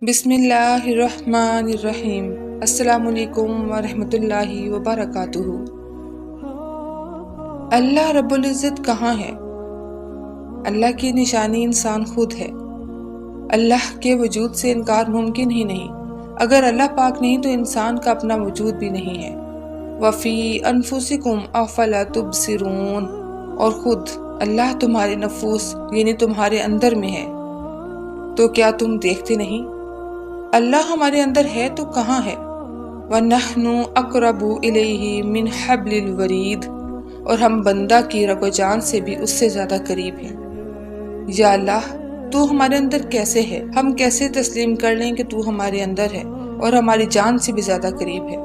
بسم اللہ الرحمن الرحیم۔ السلام علیکم ورحمۃ اللہ وبرکاتہ۔ اللہ رب العزت کہاں ہے؟ اللہ کی نشانی انسان خود ہے۔ اللہ کے وجود سے انکار ممکن ہی نہیں۔ اگر اللہ پاک نہیں تو انسان کا اپنا وجود بھی نہیں ہے۔ وفی انفسکم افلا تبصرون، اور خود اللہ تمہارے نفوس یعنی تمہارے اندر میں ہے، تو کیا تم دیکھتے نہیں؟ اللہ ہمارے اندر ہے تو کہاں ہے؟ وَنَحْنُ أَقْرَبُ إِلَيْهِ مِنْ حَبْلِ الْوَرِيدِ، اور ہم بندہ کی رگ و جان سے بھی اس سے زیادہ قریب ہیں۔ یا اللہ، تو ہمارے اندر کیسے ہے؟ ہم کیسے تسلیم کر لیں کہ تو ہمارے اندر ہے اور ہماری جان سے بھی زیادہ قریب ہے؟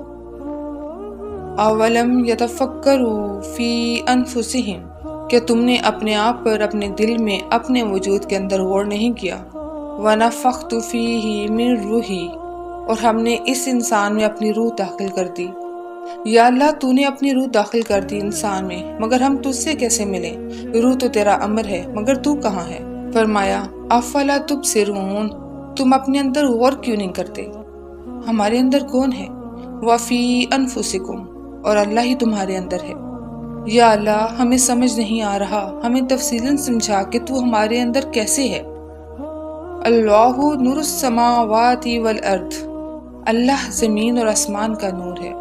اَوَلَمْ يَتَفَكَّرُوا فِي أَنفُسِهِمْ، کہ تم نے اپنے آپ پر، اپنے دل میں، اپنے وجود کے اندر غور نہیں کیا؟ وَنَفَخْتُ فِيهِ مِن رُوحِي، اور ہم نے اس انسان میں اپنی روح داخل کر دی۔ یا اللہ، تو نے اپنی روح داخل کر دی انسان میں، مگر ہم تجھ سے کیسے ملیں؟ روح تو تیرا امر ہے، مگر تو کہاں ہے؟ فرمایا افلا تبصرون، تم اپنے اندر غور کیوں نہیں کرتے؟ ہمارے اندر کون ہے؟ وفی انفسکم، اور اللہ ہی تمہارے اندر ہے۔ یا اللہ، ہمیں سمجھ نہیں آ رہا، ہمیں تفصیلاً سمجھا کہ تو ہمارے اندر کیسے ہے۔ اللہ نور السماوات والارض، اللہ زمین اور آسمان کا نور ہے۔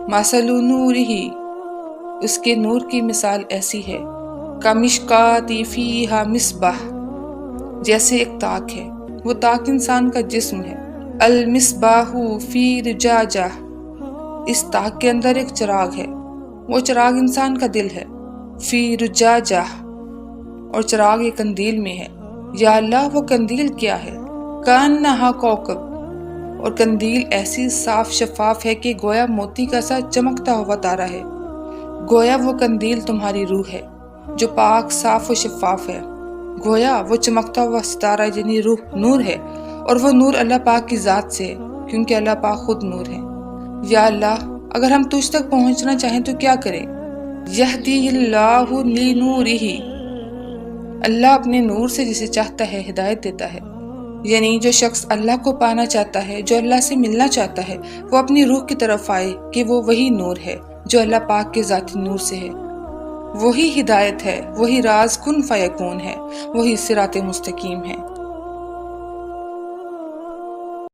مثل نورہ، اس کے نور کی مثال ایسی ہے، کمشکات فیہا مصباح، جیسے ایک تاک ہے، وہ تاک انسان کا جسم ہے۔ المصباح فی زجاجہ، اس تاک کے اندر ایک چراغ ہے، وہ چراغ انسان کا دل ہے۔ فی زجاجہ، اور چراغ ایک قندیل میں ہے۔ یا اللہ، وہ قندیل کیا ہے؟ کأنہا کوکب، اور قندیل ایسی صاف شفاف ہے کہ گویا موتی کا سا چمکتا ہوا تارا ہے۔ گویا وہ قندیل تمہاری روح ہے جو پاک، صاف و شفاف ہے۔ گویا وہ چمکتا ہوا ستارہ یعنی روح نور ہے، اور وہ نور اللہ پاک کی ذات سے ہے، کیونکہ اللہ پاک خود نور ہے۔ یا اللہ، اگر ہم تجھ تک پہنچنا چاہیں تو کیا کریں؟ یہدی اللہ لنورہ، اللہ اپنے نور سے جسے چاہتا ہے ہدایت دیتا ہے۔ یعنی جو شخص اللہ کو پانا چاہتا ہے، جو اللہ سے ملنا چاہتا ہے، وہ اپنی روح کی طرف آئے کہ وہ وہی نور ہے جو اللہ پاک کے ذاتی نور سے ہے۔ وہی ہدایت ہے، وہی راز کن فیکون ہے، وہی صراط مستقیم ہے۔